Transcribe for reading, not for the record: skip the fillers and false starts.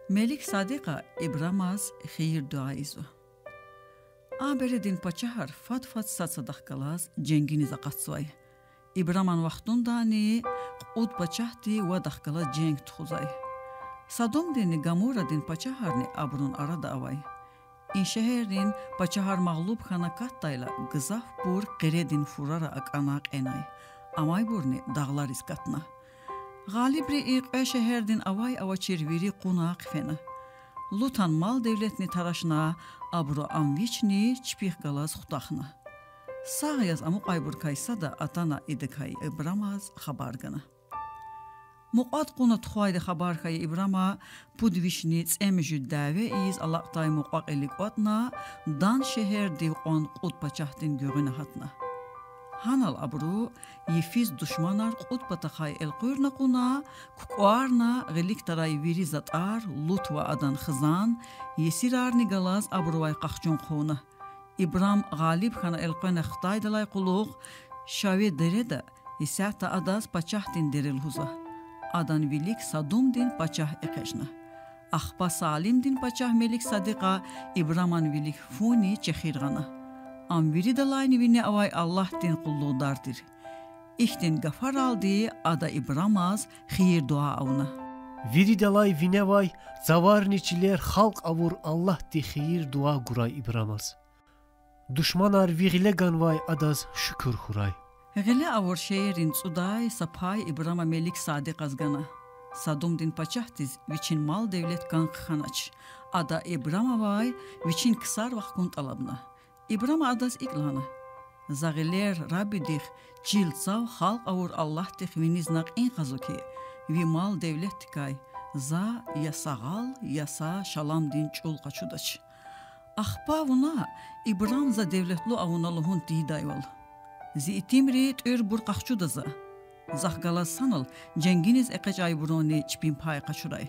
Melik Sadiqa İbramaz xeyir duayızı. Aberedin paçahar fat satsadaqkalaz cenginiza qatsvay. İbraman vaxtundani qud paçahti ve daqkala ceng tuxuzay. Sadom dini Gamura din paçaharni abrun arada avay. İn şehrin paçahar mağlub xana kattayla gızaf bur qeredin furara aqanaq enay. Amay burni dağlar iskatna. Galibri iqe şehrdin avay avaçirviri qunaq fena. Lutan mal devletni taraşna abru amviçni çpih galaz xutaxna. Sağyaz amu qaybur kaysa da atana idikay İbramaz xabargana. Muqat quna txuaydi xabarkay İbrama pudvişni tsemjü dave iz Allah'tay muqaq elik otna dan şehir divqon qut paçahtin görüne hatna. Hanal abru yefiz düşmanar qut pataxay el qurna quna kuqarna gelik taray virizat ar lutva adan xizan yesirarni galaz abruay qaxçun xuna. İbram galib xana el qana xtay dalay quluq şavi dereda isata adas paçahtin deril huza. Adan vilik sadum din paçah eqejna. Axpa salim din paçah Melik Sadiqa İbraman vilik funi çexirgana. Amviri dalayni vini avay Allah din qulluğdardir. İhtin gafar aldi ada İbramaz xeyir dua avna. Viri dalay vinevay zavarniçiler halk avur Allah di xeyir dua guray İbramaz. Düşmanar viğile ganvay adaz şükür huray. Gele avur şehrin suday sapay İbrama Melik Sadiqaz gana. Sadum din paçahtiz viçin mal devlet kan xanaç. Ada İbrama vay viçin kısar vaxkunt alabna. İbrama adas iklana. Zağiler rabidih cil sav halk avur Allah dih viniznak in qazuki. Vi mal devlet tikay. Za ya sağal ya sa şalam din çul qaçudaç. Axpa vuna İbramza devletlu avunaluhun didayval. Zitimri tür bur qaxçudaza. Zahgala sanal cenginiz eqaj ay buroni çpin pay qaçuray.